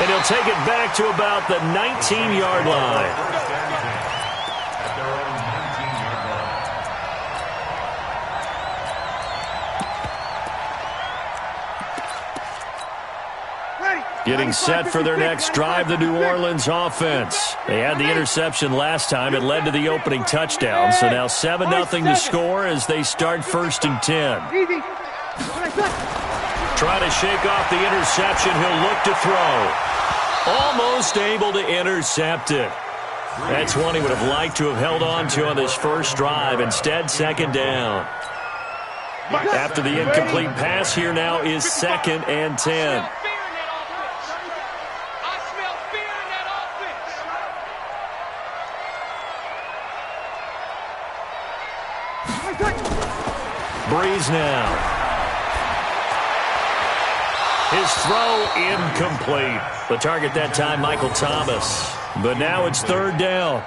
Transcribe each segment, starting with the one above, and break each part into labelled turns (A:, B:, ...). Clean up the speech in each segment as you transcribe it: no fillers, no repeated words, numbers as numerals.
A: And he'll take it back to about the 19-yard line. Getting set for their next drive, the New Orleans offense. They had the interception last time. It led to the opening touchdown. So now 7-0 to score as they start 1st and 10. Trying to shake off the interception. He'll look to throw. Almost able to intercept it. That's one he would have liked to have held on to on this first drive. Instead, 2nd down. After the incomplete pass, here now is 2nd and 10. Breeze now. His throw incomplete. The target that time, Michael Thomas. But now it's 3rd down.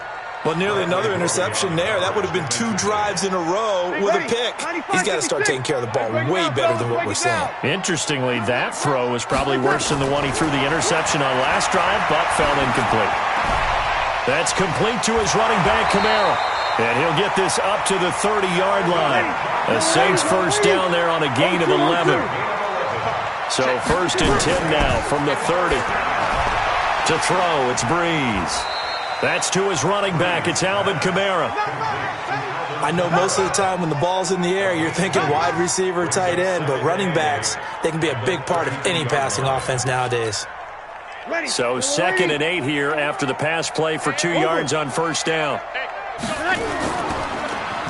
B: Well, nearly another interception there. That would have been 2 drives in a row with a pick. He's got to start taking care of the ball way better than what we're seeing.
A: Interestingly, that throw was probably worse than the one he threw the interception on last drive, but fell incomplete. That's complete to his running back, Kamara. And he'll get this up to the 30-yard line. The Saints 1st down there on a gain of 11. So 1st and 10 now from the 30. To throw, it's Breeze. That's to his running back. It's Alvin Kamara.
B: I know most of the time when the ball's in the air, you're thinking wide receiver, tight end, but running backs, they can be a big part of any passing offense nowadays.
A: So 2nd and 8 here after the pass play for 2 yards on 1st down.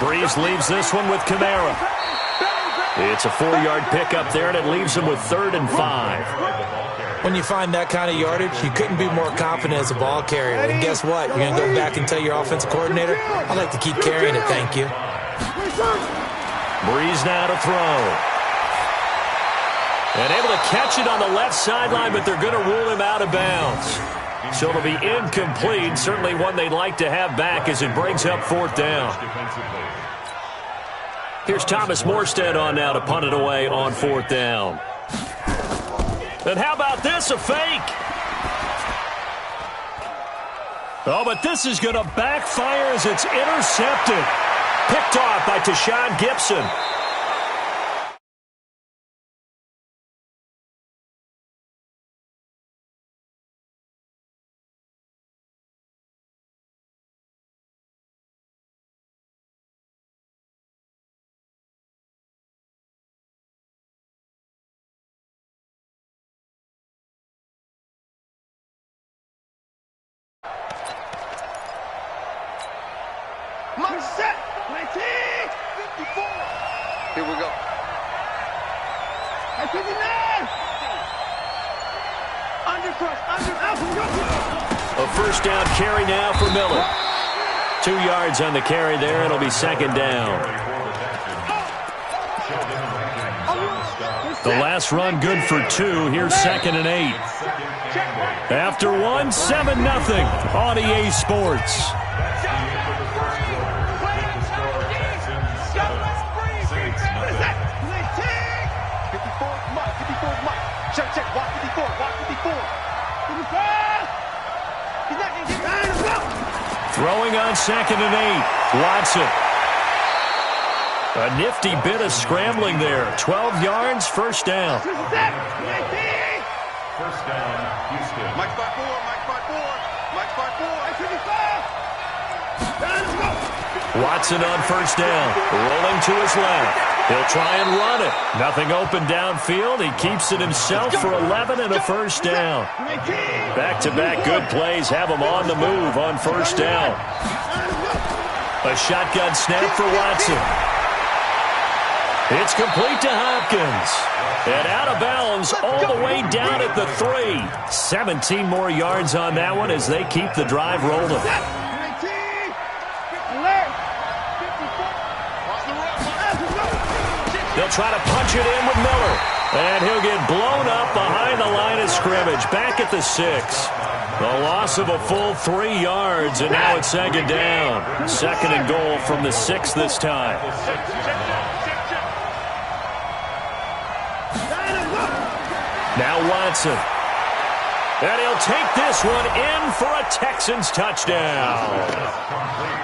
A: Breeze leaves this one with Kamara. It's a 4-yard pickup there, and it leaves him with 3rd and 5.
B: When you find that kind of yardage, you couldn't be more confident as a ball carrier. And guess what? You're going to go back and tell your offensive coordinator, I'd like to keep carrying it, thank you.
A: Breeze now to throw. And able to catch it on the left sideline, but they're going to rule him out of bounds. So it'll be incomplete. Certainly one they'd like to have back as it brings up 4th down. Here's Thomas Morstead on now to punt it away on 4th down. And how about this, a fake? Oh, but this is going to backfire as it's intercepted. Picked off by Tashawn Gibson.
C: Set. 19. 54. Here we go. 59.
A: A 1st down carry now for Miller. 2 yards on the carry there. It'll be 2nd down. The last run good for 2. Here's 2nd and 8. After 1, 7-0 on EA Sports.
C: Check, walk 54, walk 54.
A: Throwing on 2nd and 8. Watson. A nifty bit of scrambling there. 12 yards, 1st down.
C: 1st down, Houston. Mike by 4, Mike by 4, Mike by 4.
A: Watson on 1st down. Rolling to his left. He'll try and run it. Nothing open downfield. He keeps it himself for 11 and a 1st down. Back-to-back good plays have him on the move on 1st down. A shotgun snap for Watson. It's complete to Hopkins. And out of bounds all the way down at the 3. 17 more yards on that one as they keep the drive rolling. They'll try to punch it in with Miller. And he'll get blown up behind the line of scrimmage. Back at the 6. The loss of a full 3 yards, and now it's 2nd down. 2nd and goal from the 6 this time. Now Watson. And he'll take this one in for a Texans touchdown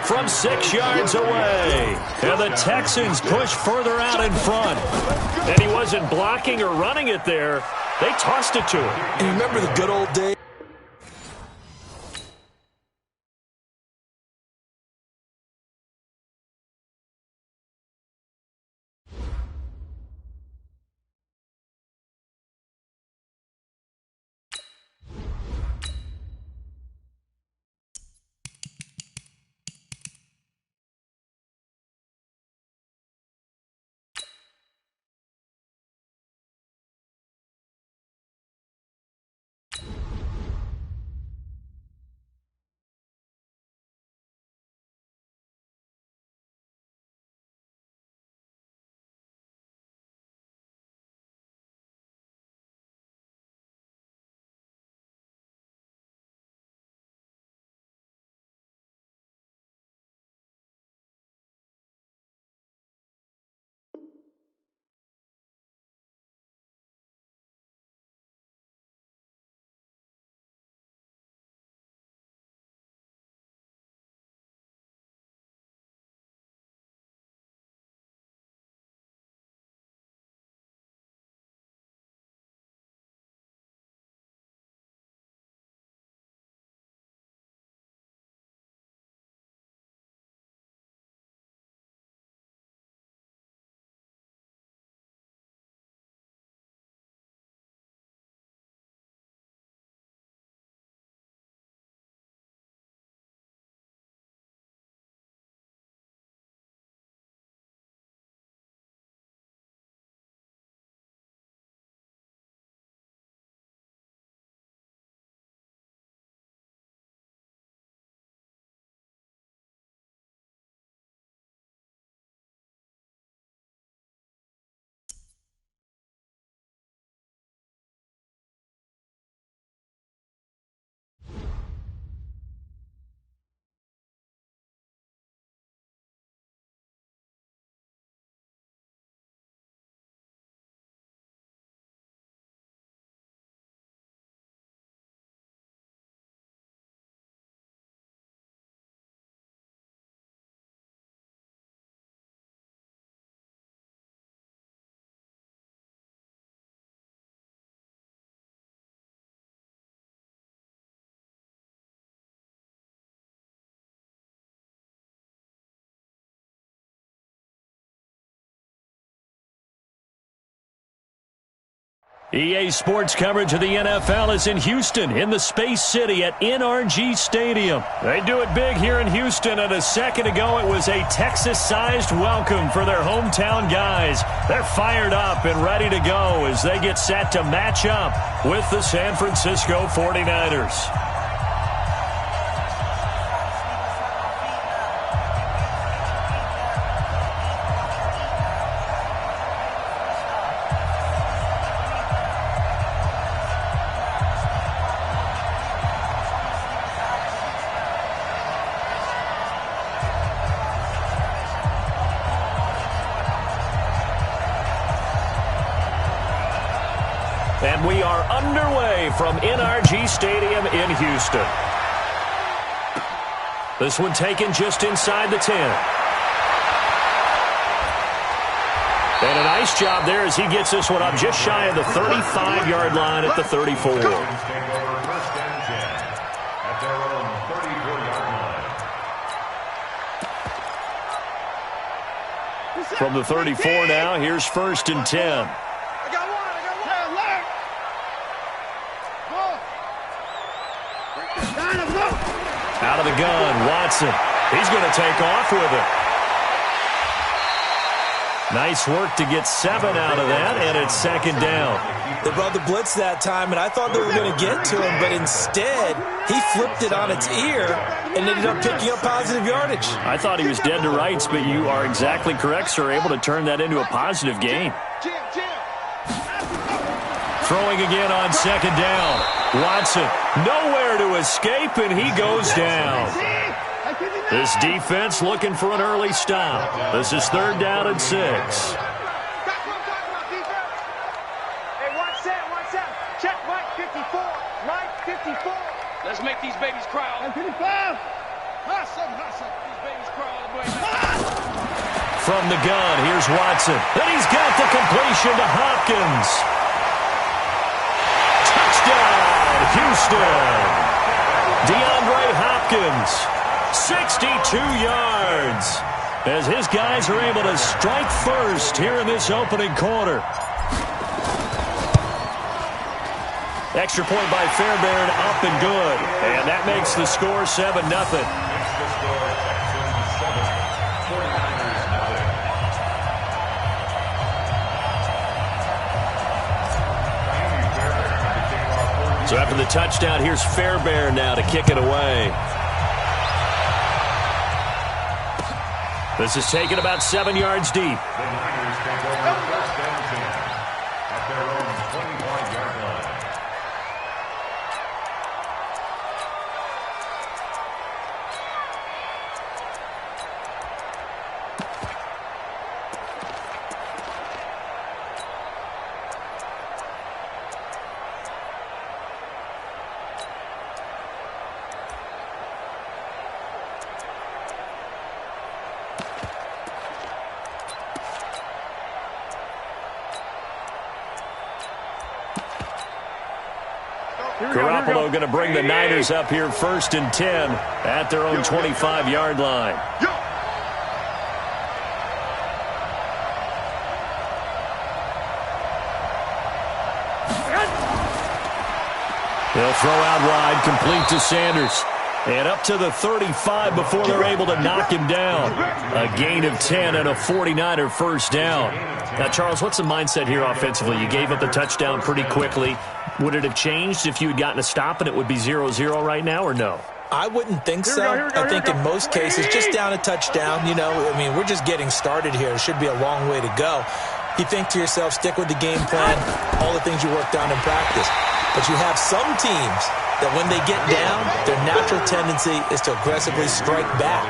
A: from 6 yards away. And the Texans push further out in front. And he wasn't blocking or running it there. They tossed it to him.
B: And you remember the good old days?
A: EA Sports coverage of the NFL is in Houston, in the Space City at NRG Stadium. They do it big here in Houston, and a second ago it was a Texas-sized welcome for their hometown guys. They're fired up and ready to go as they get set to match up with the San Francisco 49ers. And we are underway from NRG Stadium in Houston. This one taken just inside the 10. And a nice job there as he gets this one up just shy of the 35-yard line at the 34. From the 34 now, here's 1st and 10. Out of the gun, Watson. He's going to take off with it. Nice work to get 7 out of that, and it's 2nd down.
B: They brought the blitz that time, and I thought they were going to get to him, but instead, he flipped it on its ear and ended up picking up positive yardage.
A: I thought he was dead to rights, but you are exactly correct, sir. Able to turn that into a positive gain. Throwing again on 2nd down. Watson, nowhere to escape, and he goes down. This defense looking for an early stop. This is 3rd down and 6.
D: Hey, watch that. Check right 54. Right
C: Let's make these babies cry. Awesome. These babies cry all the way.
A: From the gun, here's Watson. And he's got the completion to Hopkins. Touchdown, Houston. DeAndre Hopkins, 62 yards, as his guys are able to strike first here in this opening quarter. Extra point by Fairbairn, up and good. And that makes the score 7-0. So after the touchdown, here's Fairbairn now to kick it away. This is taken about 7 yards deep.
D: The Niners take over first and 10 at their own 25-yard line.
A: Garoppolo going to bring the Niners up here first and 10 at their own 25-yard line. They'll throw out wide, complete to Sanders. And up to the 35 before they're able to knock him down. A gain of 10 and a 49er first down. Now, Charles, what's the mindset here offensively? You gave up the touchdown pretty quickly. Would it have changed if you had gotten a stop and it would be 0-0 right now, or no?
B: I wouldn't think so. I think in most cases, just down a touchdown, you know, I mean, we're just getting started here. It should be a long way to go. You think to yourself, stick with the game plan, all the things you worked on in practice. But you have some teams that when they get down, their natural tendency is to aggressively strike back.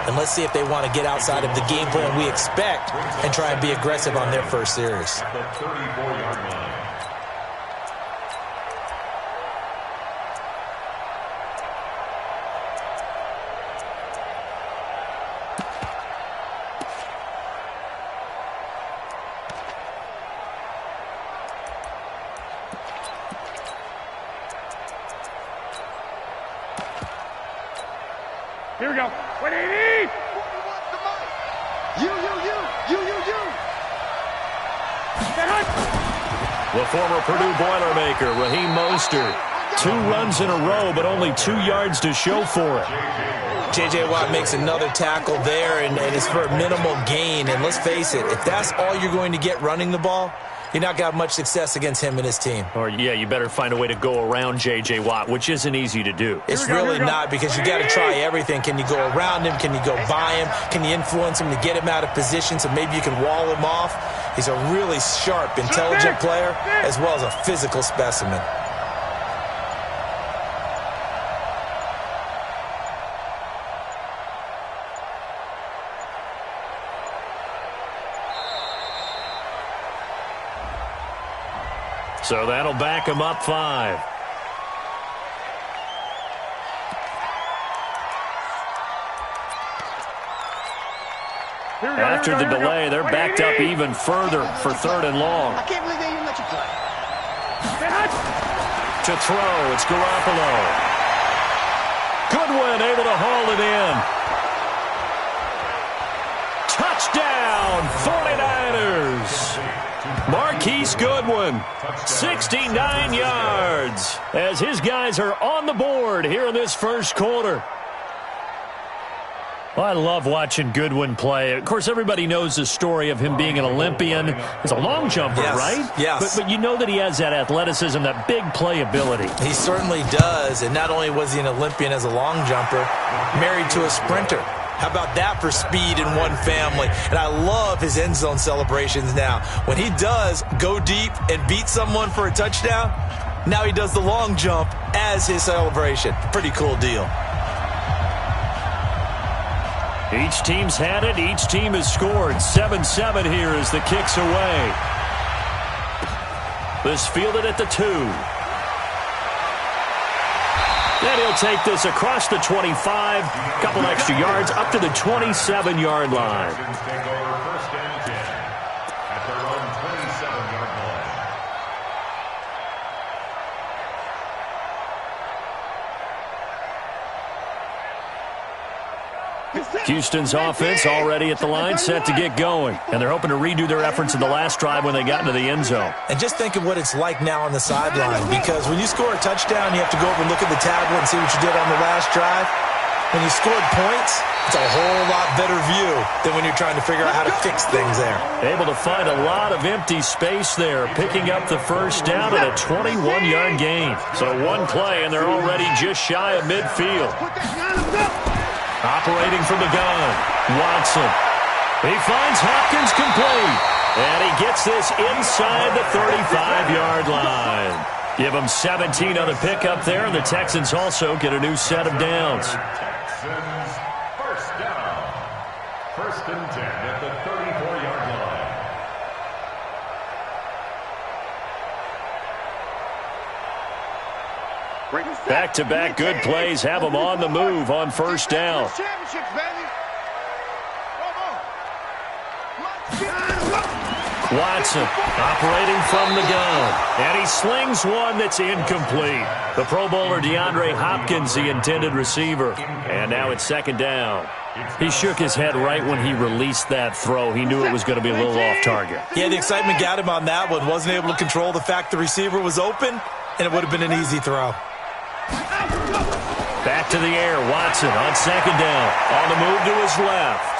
B: And let's see if they want to get outside of the game plan we expect and try and be aggressive on their first series.
D: At the 34-yard line.
C: Here we go. 180. You.
A: The former Purdue Boilermaker, Raheem Mostert. 2 runs in a row, but only 2 yards to show for it.
B: J.J. Watt makes another tackle there, and it's for a minimal gain. And let's face it, if that's all you're going to get running the ball, you're not going to have much success against him and his team.
A: Or, yeah, you better find a way to go around J.J. Watt, which isn't easy to do.
B: It's really not, because you got to try everything. Can you go around him? Can you go by him? Can you influence him to get him out of position so maybe you can wall him off? He's a really sharp, intelligent player as well as a physical specimen.
A: So that'll back him up 5. After the delay, they're backed up even further for 3rd and long.
E: I can't believe they even let you play.
A: To throw, it's Garoppolo. Goodwin able to haul it in. Touchdown, 49ers. Marquise Goodwin, 69 yards, as his guys are on the board here in this first quarter. Well, I love watching Goodwin play. Of course, everybody knows the story of him being an Olympian. He's a long jumper, right?
B: Yes.
A: But you know that he has that athleticism, that big playability.
B: He certainly does. And not only was he an Olympian as a long jumper, married to a sprinter. How about that for speed in one family? And I love his end zone celebrations now. When he does go deep and beat someone for a touchdown, now he does the long jump as his celebration. Pretty cool deal.
A: Each team's had it. Each team has scored. 7-7 here as the kick's away. This fielded at the 2. And he'll take this across the 25, a couple extra yards, up to the 27-yard line.
D: Take over 1st and 10 at their own 27-yard line.
A: Houston's offense already at the line, set to get going. And they're hoping to redo their efforts in the last drive when they got into the end zone.
B: And just think of what it's like now on the sideline, because when you score a touchdown, you have to go over and look at the tablet and see what you did on the last drive. When you scored points, it's a whole lot better view than when you're trying to figure out how to fix things there.
A: Able to find a lot of empty space there, picking up the first down at a 21-yard gain. So one play, and they're already just shy of midfield. Operating from the gun, Watson. He finds Hopkins complete. And he gets this inside the 35-yard line. Give him 17 on the pickup there, and the Texans also get a new set of downs.
D: Texans, first down. 1st and 10 at the 34-yard line.
A: Back-to-back good plays have them on the move on first down. Watson operating from the gun. And he slings one that's incomplete. The Pro Bowler DeAndre Hopkins, the intended receiver. And now it's 2nd down. He shook his head right when he released that throw. He knew it was going to be a little off target.
B: Yeah, the excitement got him on that one. Wasn't able to control the fact the receiver was open, and it would have been an easy throw.
A: Back to the air, Watson on 2nd down. On the move to his left.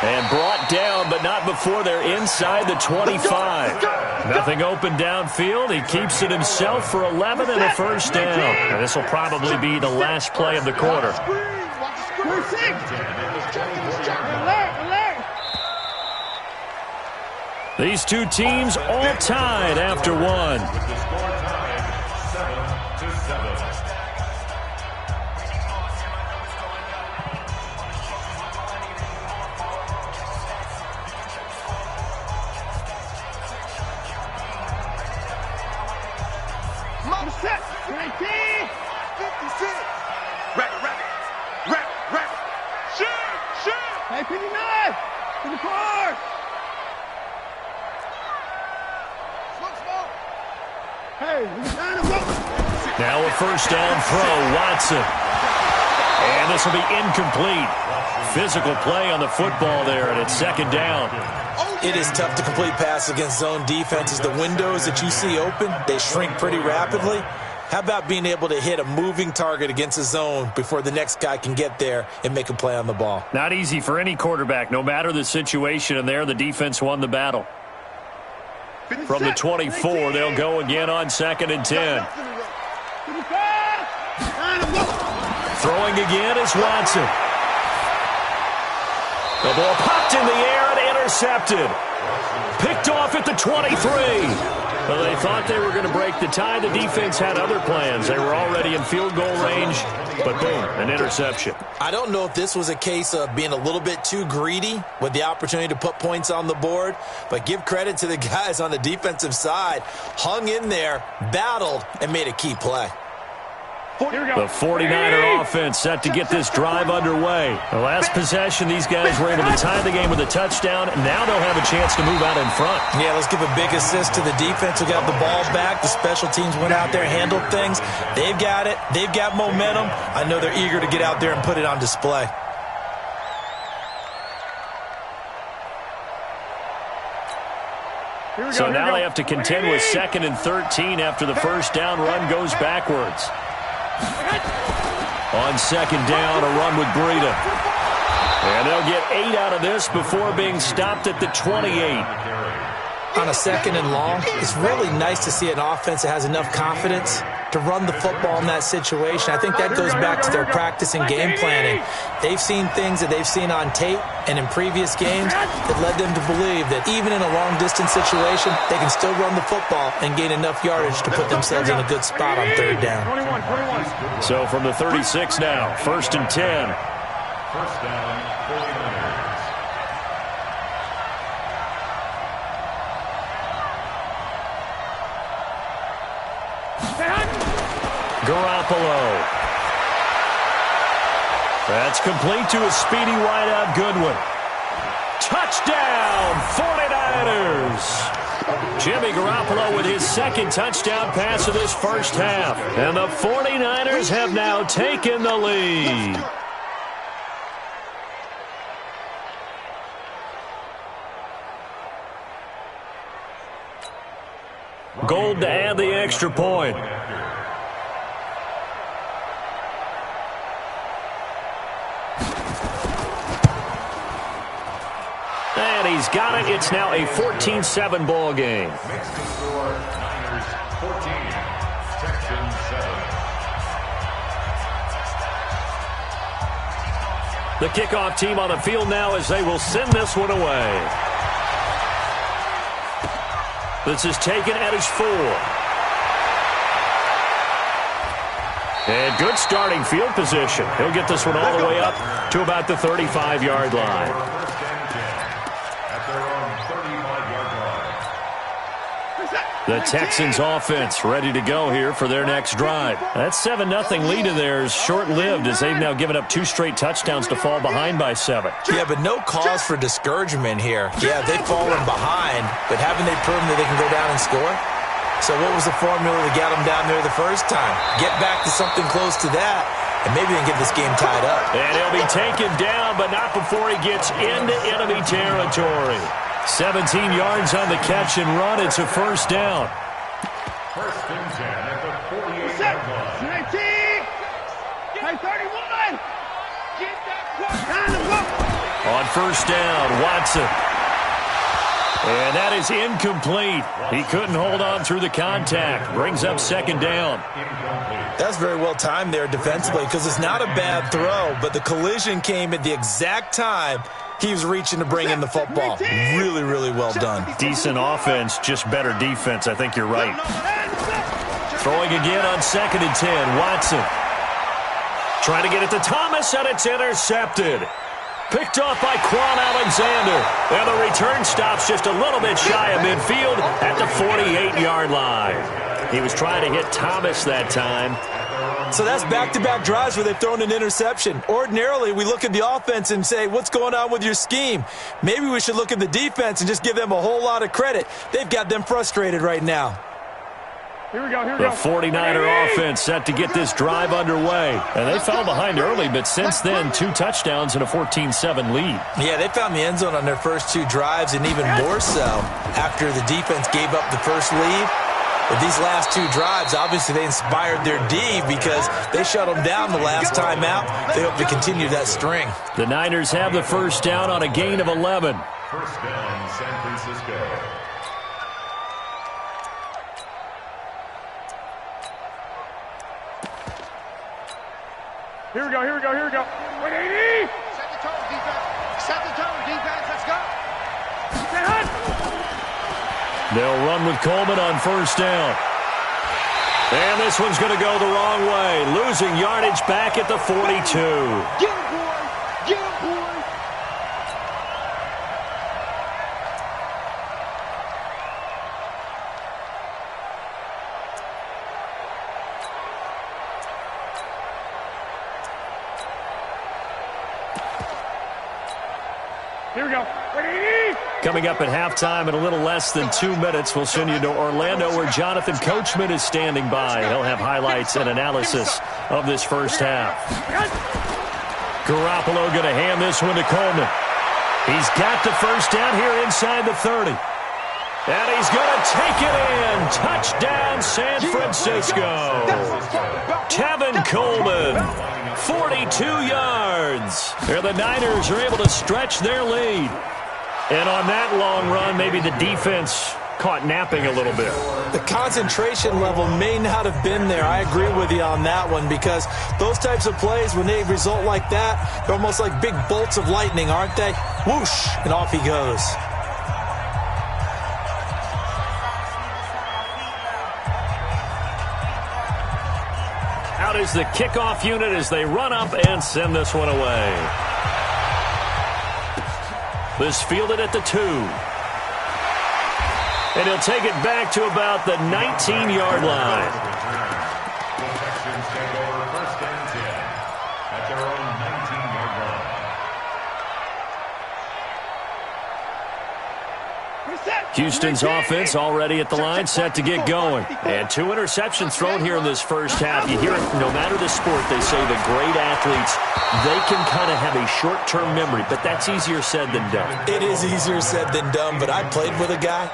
A: And brought down, but not before they're inside the 25. Nothing open downfield. He keeps it himself for 11 and a first down. And this will probably be the last play of the quarter. These two teams all tied after one. Now a first down throw, Watson. And this will be incomplete. Physical play on the football there, and it's 2nd down.
B: It is tough to complete passes against zone defenses. The windows that you see open, they shrink pretty rapidly. How about being able to hit a moving target against a zone before the next guy can get there and make a play on the ball?
A: Not easy for any quarterback, no matter the situation, and there the defense won the battle. From the 24, they'll go again on 2nd and 10. Throwing again is Watson. The ball popped in the air and intercepted. Picked off at the 23. Well, they thought they were going to break the tie. The defense had other plans. They were already in field goal range, but boom, an interception.
B: I don't know if this was a case of being a little bit too greedy with the opportunity to put points on the board, but give credit to the guys on the defensive side. Hung in there, battled, and made a key play.
A: The 49er offense set to get this drive underway. The last possession, these guys were able to tie the game with a touchdown. Now they'll have a chance to move out in front.
B: Yeah, let's give a big assist to the defense who got the ball back. The special teams went out there, handled things. They've got it. They've got momentum. I know they're eager to get out there and put it on display.
A: So now they have to contend with 2nd and 13 after the first down run goes backwards. On 2nd down, a run with Breida. And they'll get 8 out of this before being stopped at the 28.
B: On a 2nd and long, it's really nice to see an offense that has enough confidence to run the football in that situation. I think that goes back to their practice and game planning. They've seen things that they've seen on tape and in previous games that led them to believe that even in a long-distance situation, they can still run the football and gain enough yardage to put themselves in a good spot on 3rd down.
A: So from the 36 now, 1st and 10.
D: First down, 49ers.
A: Garoppolo. That's complete to a speedy wideout Goodwin. Touchdown, 49ers! Jimmy Garoppolo with his second touchdown pass of this first half. And the 49ers have now taken the lead. Gold to add the extra point. And he's got it. It's now a 14-7 ball game.
D: Makes the score Niners 14, Texans 7.
A: The kickoff team on the field now as they will send this one away. This is taken at his 4. And good starting field position. He'll get this one all the way up to about the 35-yard line. The Texans offense ready to go here for their next drive. That 7-0 lead of theirs short-lived as they've now given up 2 straight touchdowns to fall behind by 7.
B: Yeah, but no cause for discouragement here. Yeah, they've fallen behind, but haven't they proven that they can go down and score? So what was the formula to get them down there the first time? Get back to something close to that, and maybe they can get this game tied up.
A: And he'll be taken down, but not before he gets into enemy territory. 17 yards on the catch and run. It's a first down.
D: First and 10 at the 48-yard line.
E: 19. Hey, 31. Get that
A: On first down, Watson. And that is incomplete. He couldn't hold on through the contact. Brings up second down.
B: That's very well timed there defensively because it's not a bad throw, but the collision came at the exact time he was reaching to bring in the football. Really, really well done.
A: Decent offense, just better defense. I think you're right. Throwing again on second and 10. Watson. Trying to get it to Thomas, and it's intercepted. Picked off by Quan Alexander. And the return stops just a little bit shy of midfield at the 48-yard line. He was trying to hit Thomas that time.
B: So that's back-to-back drives where they've thrown an interception. Ordinarily, we look at the offense and say, what's going on with your scheme? Maybe we should look at the defense and just give them a whole lot of credit. They've got them frustrated right now.
E: Here we go,
A: The 49er offense set to get this drive underway. And they fell behind early, but since then, 2 touchdowns and a 14-7 lead.
B: Yeah, they found the end zone on their first 2 drives, and even more so after the defense gave up the first lead. But these last 2 drives, obviously they inspired their D because they shut them down the last time out. They hope to continue that string.
A: The Niners have the first down on a gain of 11.
D: First down, San Francisco.
E: Here we go. 180.
F: Set the tone, defense. Set the tone, defense. Let's go.
E: Stay hot.
A: They'll run with Coleman on first down. And this one's going to go the wrong way. Losing yardage back at the 42.
E: Get him, boy. Get him, boy. Here we go. 180.
A: Coming up at halftime in a little less than 2 minutes, we'll send you to Orlando where Jonathan Coachman is standing by. He'll have highlights and analysis of this first half. Garoppolo going to hand this one to Coleman. He's got the first down here inside the 30. And he's going to take it in. Touchdown, San Francisco. Tevin Coleman, 42 yards. And the Niners are able to stretch their lead. And on that long run, maybe the defense caught napping a little bit.
B: The concentration level may not have been there. I agree with you on that one because those types of plays, when they result like that, they're almost like big bolts of lightning, aren't they? Whoosh, and off he goes.
A: Out is the kickoff unit as they run up and send this one away. This fielded at the 2. And he'll take it back to about the 19-yard line.
D: The Texans take over 1st and 10 at their own 19-yard line.
A: Houston's offense already at the line, set to get going. And 2 interceptions thrown here in this first half. You hear it, no matter the sport, they say the great athletes, they can kind of have a short-term memory, but that's easier said than done.
B: It is easier said than done, but I played with a guy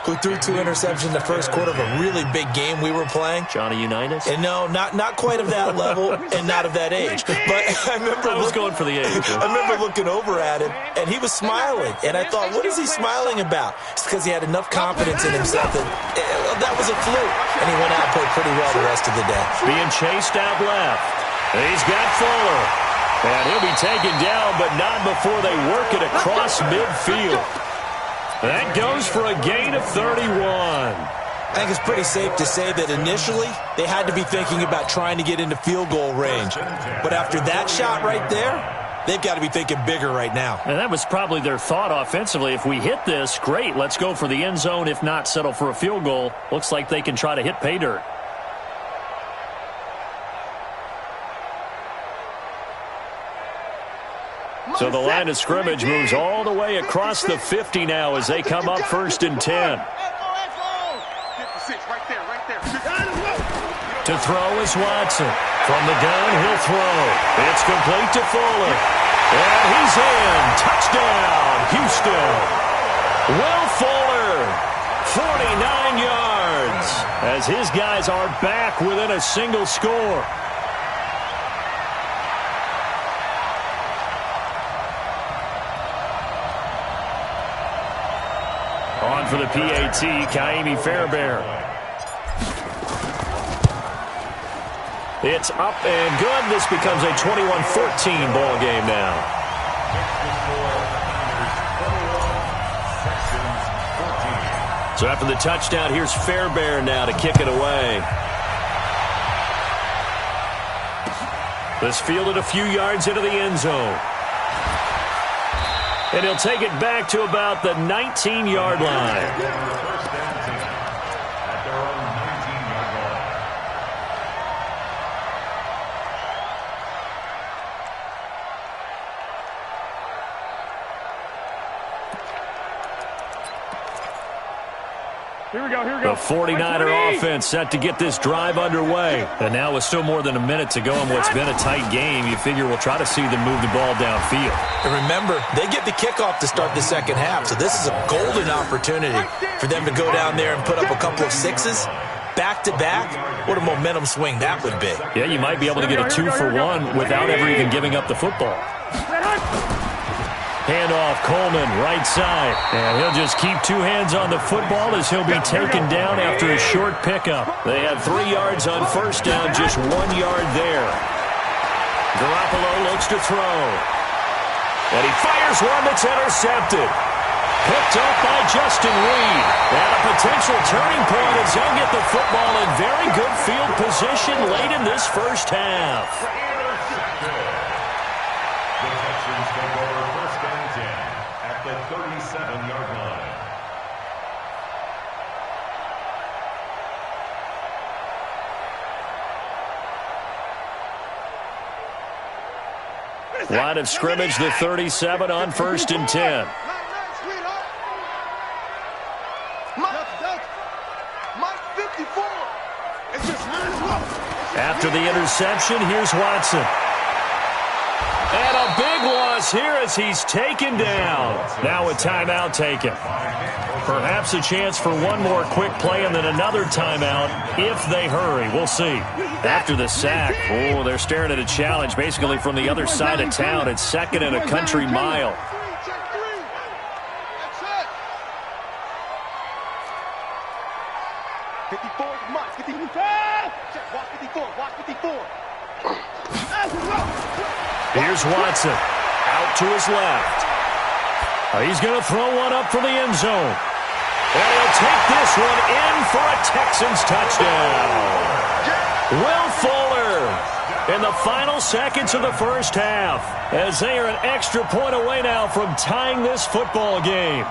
B: who threw 2 interceptions in the first quarter of a really big game we were playing.
A: Johnny Unitas?
B: And no, not quite of that level and not of that age. But I
A: was going for the age.
B: I remember looking over at him, and he was smiling. And I thought, what is he smiling about? It's because he had enough confidence in himself that was a fluke. And he went out and played pretty well the rest of the day.
A: Being chased out left. He's got Fuller. And he'll be taken down, but not before they work it across midfield. That goes for a gain of 31.
B: I think it's pretty safe to say that initially they had to be thinking about trying to get into field goal range. But after that shot right there, they've got to be thinking bigger right now.
A: And that was probably their thought offensively. If we hit this, great, let's go for the end zone. If not, settle for a field goal. Looks like they can try to hit pay dirt. So the line of scrimmage moves all the way across the 50 now as they come up 1st and 10. To throw is Watson. From the gun, he'll throw. It's complete to Fuller. And he's in. Touchdown, Houston. Will Fuller, 49 yards, as his guys are back within a single score. On for the PAT, Kaimi Fairbairn. It's up and good. This becomes a 21-14 ball game now. So after the touchdown, here's Fairbairn now to kick it away. This fielded a few yards into the end zone. And he'll take it back to about the 19-yard line.
E: Here we go, here we go.
A: The 49er offense set to get this drive underway. And now with still more than a minute to go in what's been a tight game, you figure we'll try to see them move the ball downfield.
B: And remember, they get the kickoff to start the second half, so this is a golden opportunity for them to go down there and put up a couple of sixes back-to-back. What a momentum swing that would be.
A: Yeah, you might be able to get a 2-for-1 without ever even giving up the football. Handoff, Coleman, right side. And he'll just keep 2 hands on the football as he'll be taken down after a short pickup. They had 3 yards on first down, just 1 yard there. Garoppolo looks to throw. And he fires one that's intercepted. Picked up by Justin Reed. And a potential turning point as he'll get the football in very good field position late in this first half.
D: The Texans take over 1st and 10 at the 37-yard line.
A: Line of scrimmage, the 37 on 1st and 10. After the interception, here's Watson. And a big loss here as he's taken down. Now a timeout taken. Perhaps a chance for one more quick play and then another timeout if they hurry. We'll see. After the sack, oh, they're staring at a challenge basically from the other side of town. It's 2nd and a country mile. Here's Watson, out to his left. He's going to throw one up for the end zone. And he'll take this one in for a Texans touchdown. Will Fuller in the final seconds of the first half as they are an extra point away now from tying this football game.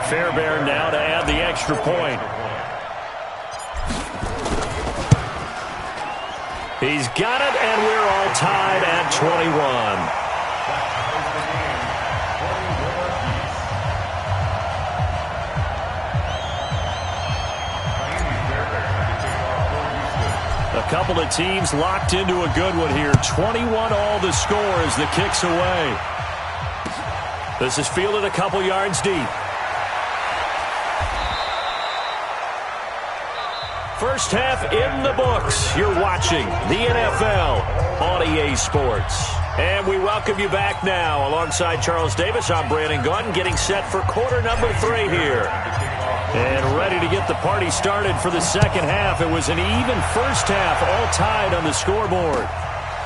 A: Fairbairn now to add the extra point. He's got it, and we're all tied at 21. A couple of teams locked into a good one here. 21 all the score as the kick's away. This is fielded a couple yards deep. First half in the books. You're watching the NFL on EA Sports. And we welcome you back now. Alongside Charles Davis, I'm Brandon Gunn, getting set for quarter number 3 here. And ready to get the party started for the second half. It was an even first half, all tied on the scoreboard.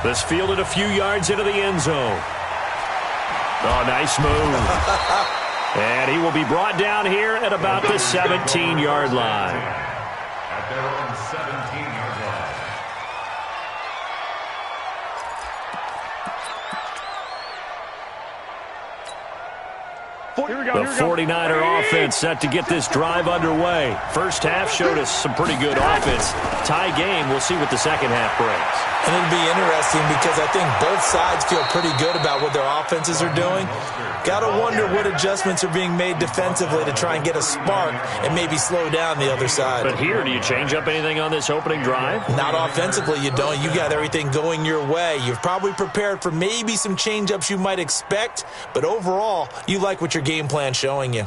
A: This fielded a few yards into the end zone. Oh, nice move. And he will be brought down here at about the 17-yard line.
D: At their own 17-yard line.
A: The 49er offense set to get this drive underway. First half showed us some pretty good offense. Tie game. We'll see what the second half brings.
B: And it'll be interesting because I think both sides feel pretty good about what their offenses are doing. Got to wonder what adjustments are being made defensively to try and get a spark and maybe slow down the other side.
A: But here, do you change up anything on this opening drive?
B: Not offensively, you don't. You got everything going your way. You've probably prepared for maybe some change-ups you might expect, but overall, you like what your game plan's showing you.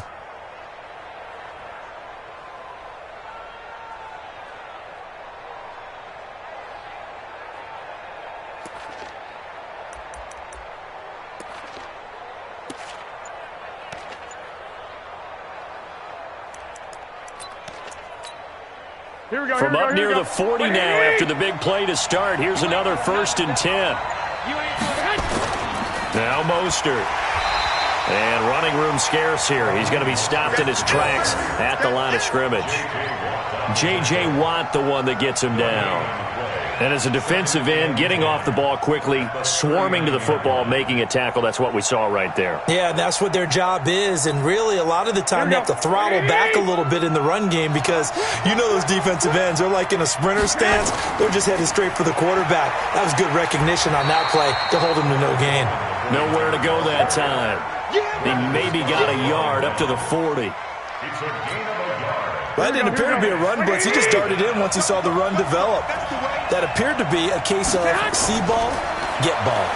A: From up near the 40 now after the big play to start. Here's another 1st and 10. Now Mostert. And running room scarce here. He's going to be stopped in his tracks at the line of scrimmage. J.J. Watt, the one that gets him down. And as a defensive end, getting off the ball quickly, swarming to the football, making a tackle. That's what we saw right there.
B: Yeah, that's what their job is. And really, a lot of the time, they have to throttle back a little bit in the run game because you know those defensive ends, they're like in a sprinter stance. They're just headed straight for the quarterback. That was good recognition on that play to hold him to no gain.
A: Nowhere to go that time. He maybe got a yard up to the 40.
B: That didn't appear to be a run blitz. He just darted in once he saw the run develop. That appeared to be a case of see ball, get ball.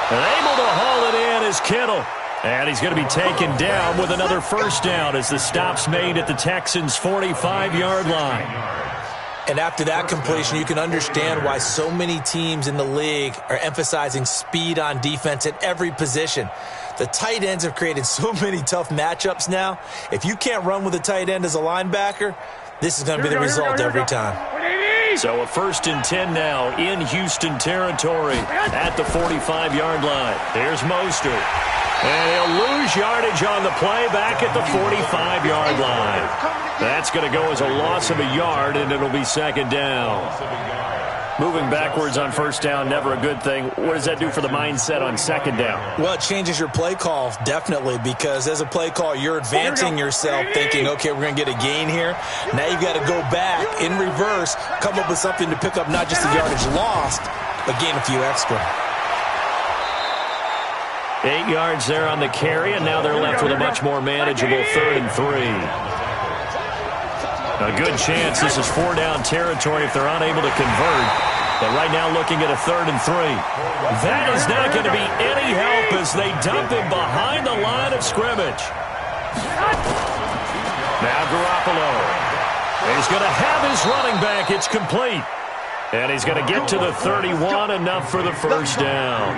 A: And able to haul it in is Kittle. And he's going to be taken down with another first down as the stop's made at the Texans' 45-yard line.
B: And after that completion, you can understand why so many teams in the league are emphasizing speed on defense at every position. The tight ends have created so many tough matchups now. If you can't run with a tight end as a linebacker, this is going to be the result every time.
A: So a 1st and 10 now in Houston territory at the 45-yard line. There's Mostert. And he'll lose yardage on the play back at the 45-yard line. That's going to go as a loss of a yard, and it'll be 2nd down. Moving backwards on 1st down, never a good thing. What does that do for the mindset on 2nd down?
B: Well, it changes your play call, definitely, because as a play call, you're advancing yourself thinking, okay, we're going to get a gain here. Now you've got to go back in reverse, come up with something to pick up not just the yardage lost, but gain a few extra.
A: 8 yards there on the carry, and now they're left with a much more manageable 3rd and 3. A good chance this is 4-down territory if they're unable to convert. But right now looking at a 3rd and 3. That is not going to be any help as they dump him behind the line of scrimmage. Now Garoppolo. He's going to have his running back. It's complete. And he's going to get to the 31, enough for the first down.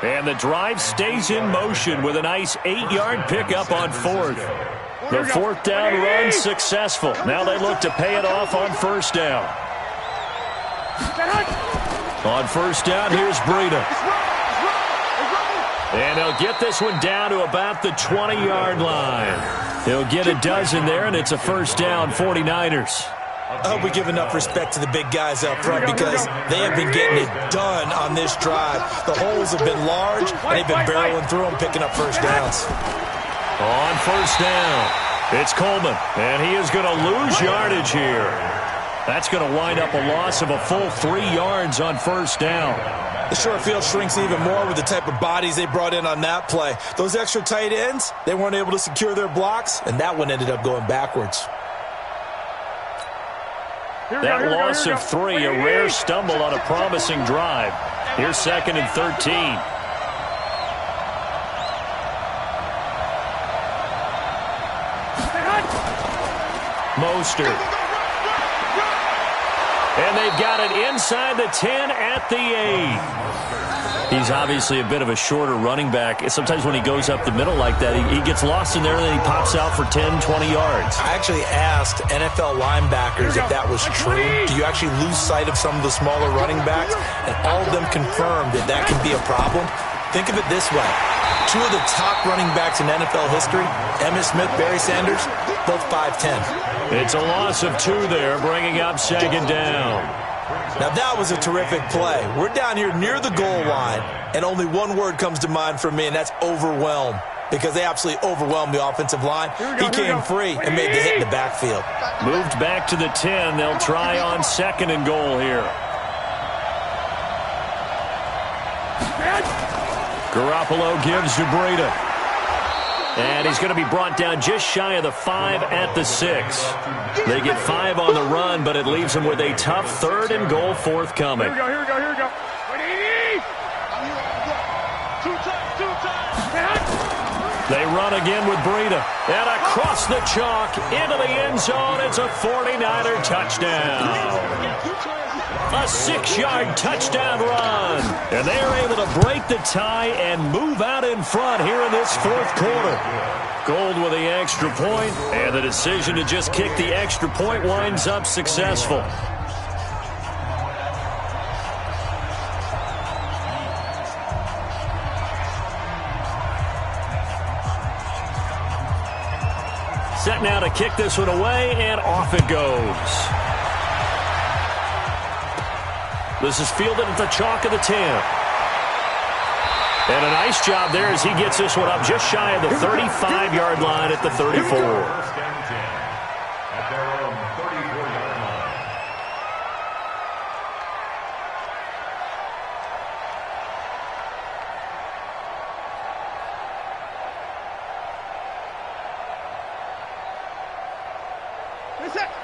A: And the drive stays in motion with a nice 8-yard pickup on 4th. The 4th down run successful. Now they look to pay it off on 1st down. On 1st down, here's Breida. And they'll get this one down to about the 20-yard line. He'll get a dozen there, and it's a 1st down, 49ers.
B: I hope we give enough respect to the big guys up front because they have been getting it done on this drive. The holes have been large, and they've been barreling through them, picking up 1st downs.
A: On 1st down, it's Coleman, and he is going to lose yardage here. That's going to wind up a loss of a full 3 yards on first down.
B: The short field shrinks even more with the type of bodies they brought in on that play. Those extra tight ends, they weren't able to secure their blocks, and that one ended up going backwards.
A: That loss of 3, a rare stumble on a promising drive. Here's 2nd and 13. Mostert. And they've got it inside the 10 at the 8. He's obviously a bit of a shorter running back. Sometimes when he goes up the middle like that, he gets lost in there and then he pops out for 10, 20 yards.
B: I actually asked NFL linebackers if that was true. Do you actually lose sight of some of the smaller running backs? And all of them confirmed that that can be a problem. Think of it this way. 2 of the top running backs in NFL history, Emmitt Smith, Barry Sanders, both 5'10".
A: It's a loss of 2 there, bringing up 2nd down.
B: Now that was a terrific play. We're down here near the goal line, and only one word comes to mind for me, and that's overwhelm, because they absolutely overwhelmed the offensive line. He came free and made the hit in the backfield.
A: Moved back to the 10. They'll try on 2nd and goal here. Garoppolo gives to Breida. And he's going to be brought down just shy of the 5 at the 6. They get 5 on the run, but it leaves them with a tough 3rd and goal forthcoming.
E: Here we go.
A: They run again with Breida. And across the chalk into the end zone. It's a 49er touchdown. A 6-yard touchdown run. And they are able to break the tie and move out in front here in this 4th quarter. Gold with the extra point, and the decision to just kick the extra point winds up successful. Set now to kick this one away, and off it goes. This is fielded at the chalk of the 10. And a nice job there as he gets this one up just shy of the 35-yard line at the 34.
D: At their own 34-yard line.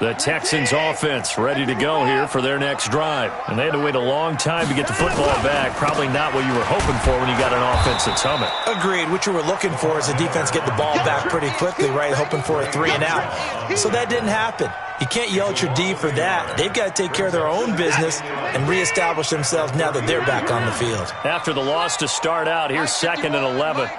A: The Texans offense ready to go here for their next drive. And they had to wait a long time to get the football back. Probably not what you were hoping for when you got an offense that's humming.
B: Agreed. What you were looking for is the defense get the ball back pretty quickly, right? Hoping for a 3 and out. So that didn't happen. You can't yell at your D for that. They've got to take care of their own business and reestablish themselves now that they're back on the field.
A: After the loss to start out, here's 2nd and 11.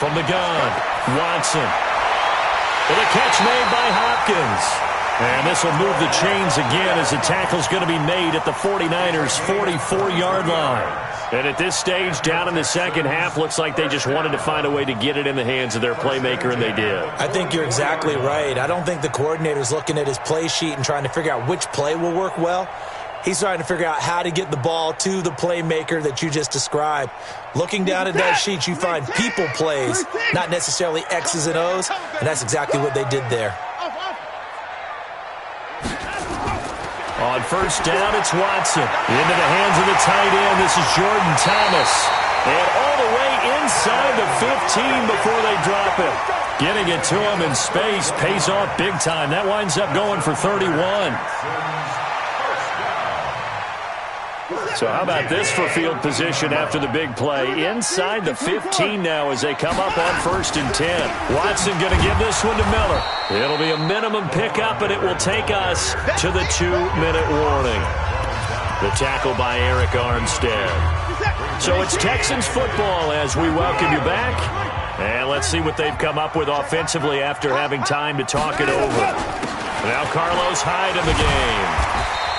A: From the gun, Watson. And a catch made by Hopkins. And this will move the chains again as the tackle's going to be made at the 49ers' 44-yard line. And at this stage, down in the second half, looks like they just wanted to find a way to get it in the hands of their playmaker, and they did.
B: I think you're exactly right. I don't think the coordinator's looking at his play sheet and trying to figure out which play will work well. He's trying to figure out how to get the ball to the playmaker that you just described. Looking down at that sheet, you find people plays, not necessarily X's and O's, and that's exactly what they did there.
A: On first down, it's Watson. Into the hands of the tight end. This is Jordan Thomas. And all the way inside the 15 before they drop it. Getting it to him in space pays off big time. That winds up going for 31. So how about this for field position after the big play? Inside the 15 now as they come up on 1st and 10. Watson going to give this one to Miller. It'll be a minimum pickup, and it will take us to the 2-minute warning. The tackle by Eric Armstead. So it's Texans football as we welcome you back. And let's see what they've come up with offensively after having time to talk it over. Now Carlos Hyde in the game.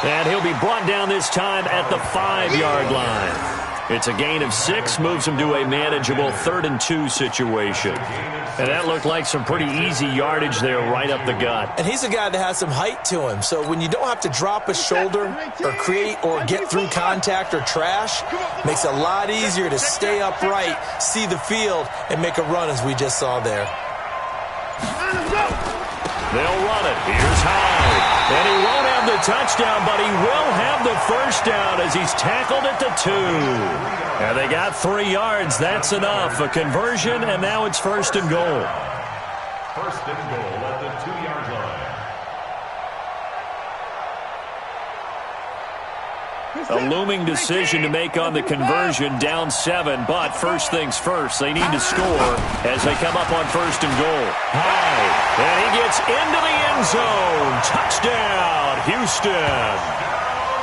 A: And he'll be brought down this time at the 5-yard line. It's a gain of 6, moves him to a manageable 3rd and 2 situation. And that looked like some pretty easy yardage there right up the gut.
B: And he's a guy that has some height to him, so when you don't have to drop a shoulder or create or get through contact or trash, makes it a lot easier to stay upright, see the field, and make a run as we just saw there.
A: They'll run it. Here's Hyde. And he won't have the touchdown, but he will have the first down as he's tackled at the 2. And they got 3 yards. That's enough. A conversion, and now it's 1st and goal.
D: 1st and goal at the 2-yard line.
A: A looming decision to make on the conversion, down 7, but first things first, they need to score as they come up on 1st and goal. Hyde, and he gets into the end zone. Touchdown, Houston.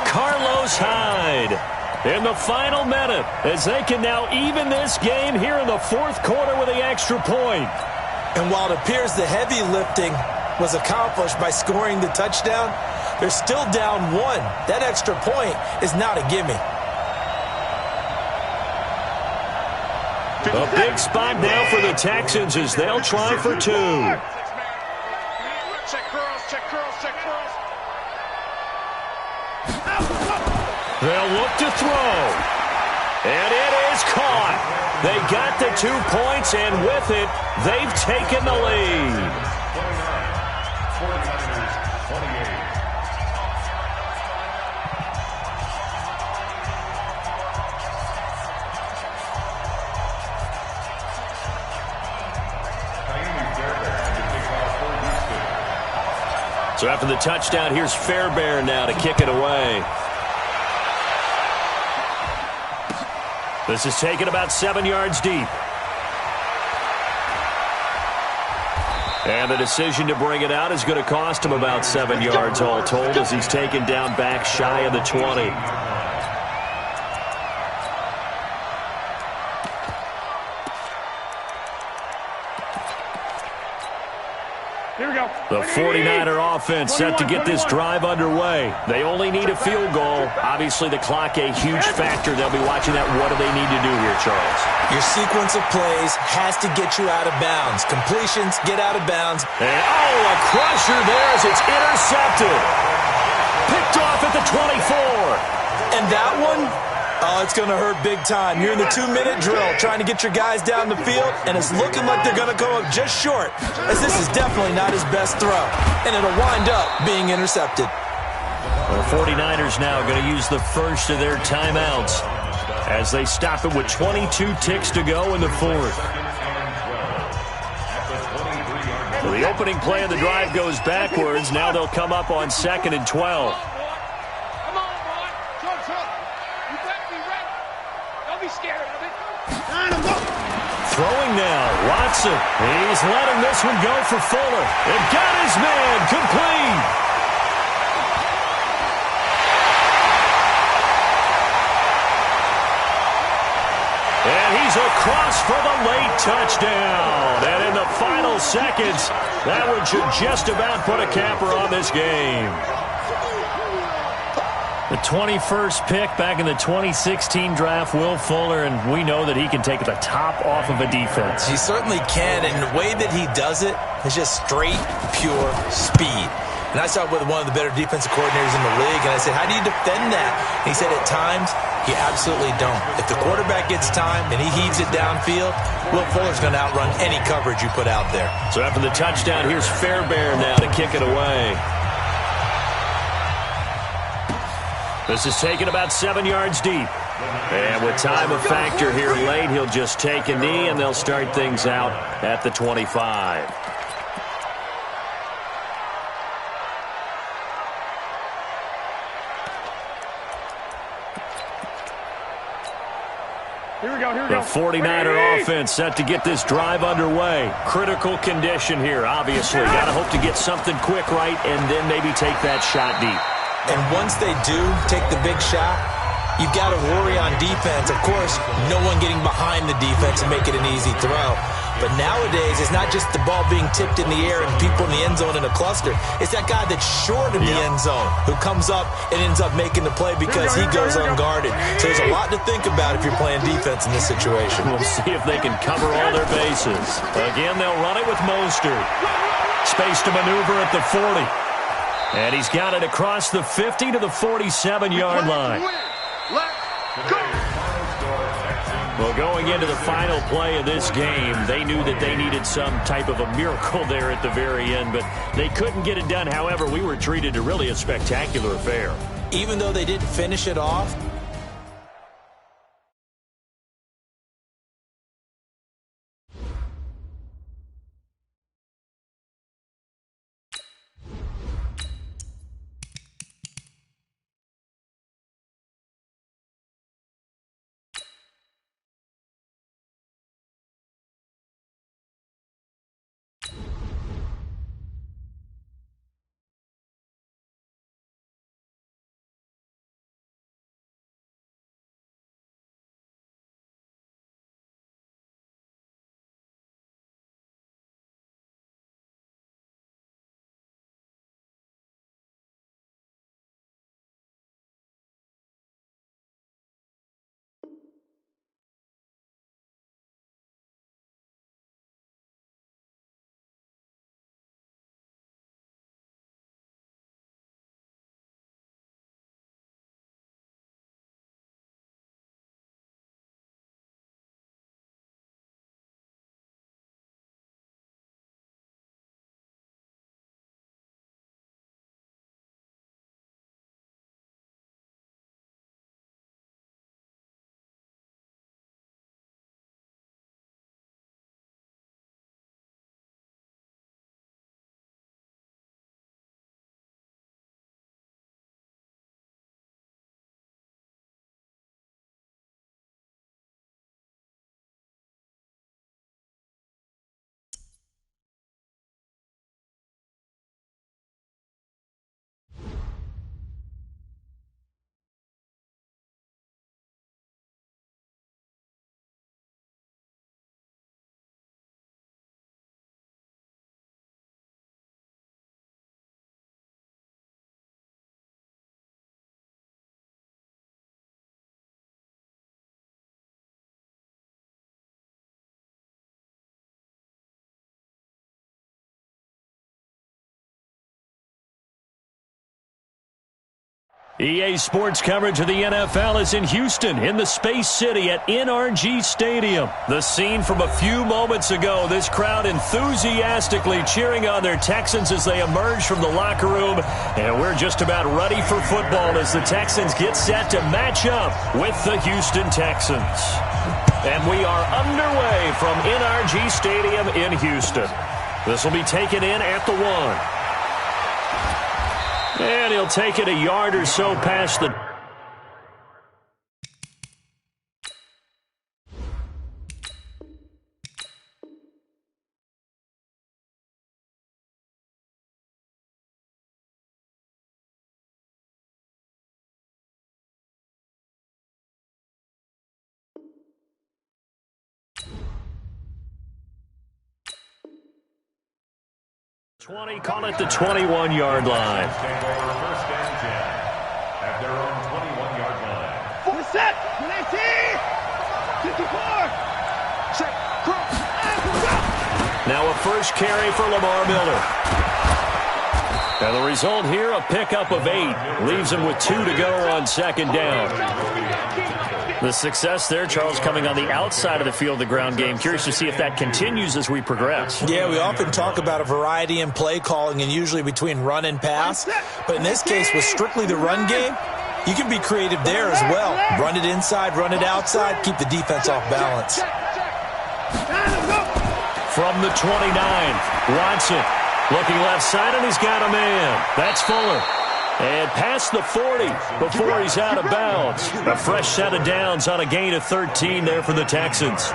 A: Carlos Hyde in the final minute as they can now even this game here in the 4th quarter with the extra point.
B: And while it appears the heavy lifting was accomplished by scoring the touchdown, they're still down 1. That extra point is not a gimme.
A: A big spot now for the Texans as they'll try for 2.
F: Check curls, check curls, check curls.
A: They'll look to throw. And it is caught. They got the 2 points, and with it, they've taken the lead.
D: 49ers, 28.
A: So after the touchdown, here's Fairbairn now to kick it away. This is taken about 7 yards deep. And the decision to bring it out is going to cost him about 7 yards all told as he's taken down back shy of the 20.
E: Here we go.
A: The 49er offense set to get this drive underway. They only need a field goal. Obviously, the clock a huge factor. They'll be watching that. What do they need to do here, Charles?
B: Your sequence of plays has to get you out of bounds. Completions, get out of bounds.
A: And, a crusher there as it's intercepted. Picked off at the 24.
B: And that one, it's going to hurt big time. You're in the 2-minute drill trying to get your guys down the field, and it's looking like they're going to come up just short, as this is definitely not his best throw, and it'll wind up being intercepted.
A: The 49ers now going to use the first of their timeouts as they stop it with 22 ticks to go in the 4th. So the opening play of the drive goes backwards. Now they'll come up on 2nd and 12. Throwing now, Watson. He's letting this one go for Fuller. And got his man complete. And he's across for the late touchdown. And in the final seconds, that one should just about put a capper on this game. The 21st pick back in the 2016 draft, Will Fuller, and we know that he can take the top off of a defense.
B: He certainly can, and the way that he does it is just straight, pure speed. And I saw it with one of the better defensive coordinators in the league, and I said, how do you defend that? And he said, at times, you absolutely don't. If the quarterback gets time and he heaves it downfield, Will Fuller's going to outrun any coverage you put out there.
A: So after the touchdown, here's Fairbairn now to kick it away. This is taken about 7 yards deep. And with time a factor here late, he'll just take a knee, and they'll start things out at the 25.
E: Here we go.
A: The 49er offense set to get this drive underway. Critical condition here, obviously. Got to hope to get something quick right and then maybe take that shot deep.
B: And once they do take the big shot, you've got to worry on defense. Of course, no one getting behind the defense and make it an easy throw. But nowadays, it's not just the ball being tipped in the air and people in the end zone in a cluster. It's that guy that's short in the end zone who comes up and ends up making the play because he goes unguarded. So there's a lot to think about if you're playing defense in this situation.
A: We'll see if they can cover all their bases. Again, they'll run it with Mostert. Space to maneuver at the 40. And he's got it across the 50 to the 47-yard line.
F: Let's go.
A: Well, going into the final play of this game, they knew that they needed some type of a miracle there at the very end, but they couldn't get it done. However, we were treated to really a spectacular affair.
B: Even though they didn't finish it off,
A: EA Sports coverage of the NFL is in Houston, in the Space City at NRG Stadium. The scene from a few moments ago, this crowd enthusiastically cheering on their Texans as they emerge from the locker room. And we're just about ready for football as the Texans get set to match up with the Houston Texans. And we are underway from NRG Stadium in Houston. This will be taken in at the 1. And he'll take it a yard or so past the... Call it the 21-yard line.
D: First and 10 at their own 21-yard line.
F: Full set. 54. Check. Cross.
A: Now a first carry for Lamar Miller. And the result here, a pickup of 8. Leaves him with 2 to go on second down. The success there, Charles, coming on the outside of the field, the ground game. Curious to see if that continues as we progress.
B: Yeah, we often talk about a variety in play calling and usually between run and pass. But in this case, with strictly the run game, you can be creative there as well. Run it inside, run it outside, keep the defense off balance.
A: From the 29, Watson looking left side, and he's got a man. That's Fuller. And past the 40 before he's out of bounds. A fresh set of downs on a gain of 13 there for the Texans.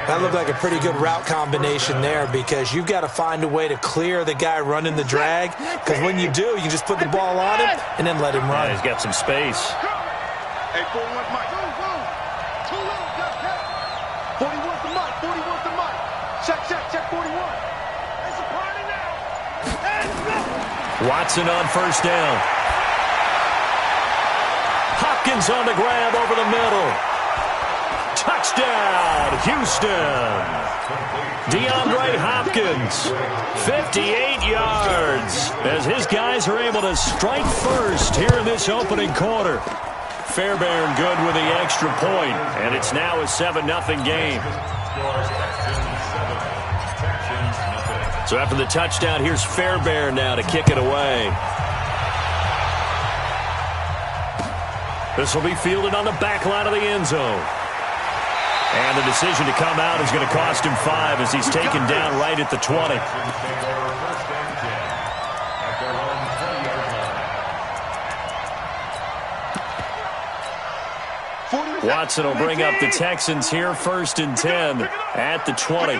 B: That looked like a pretty good route combination there because you've got to find a way to clear the guy running the drag, because when you do, you just put the ball on him and then let him run.
A: Yeah, he's got some space.
C: Hey, 41's Mike.
F: 41's the mic. 41's the mic. Check 41. It's a party now. And go.
A: Watson on first down. Hopkins on the grab over the middle. Touchdown, Houston. DeAndre Hopkins, 58 yards, as his guys are able to strike first here in this opening quarter. Fairbairn good with the extra point, and it's now a 7-0 game. So after the touchdown, here's Fairbairn now to kick it away. This will be fielded on the back line of the end zone. And the decision to come out is going to cost him 5 as he's taken down right at the 20. Watson will bring up the Texans here 1st and 10 at the 20.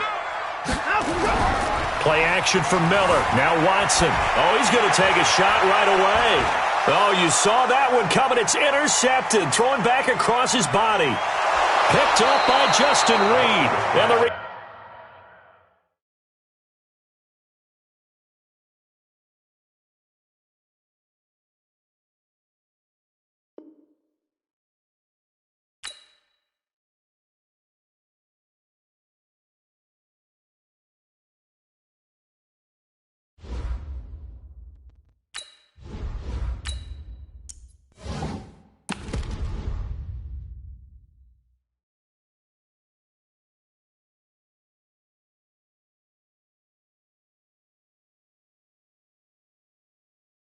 A: Play action from Miller. Now Watson. Oh, he's going to take a shot right away. Oh, you saw that one coming. It's intercepted. Throwing back across his body. Picked up by Justin Reed. And the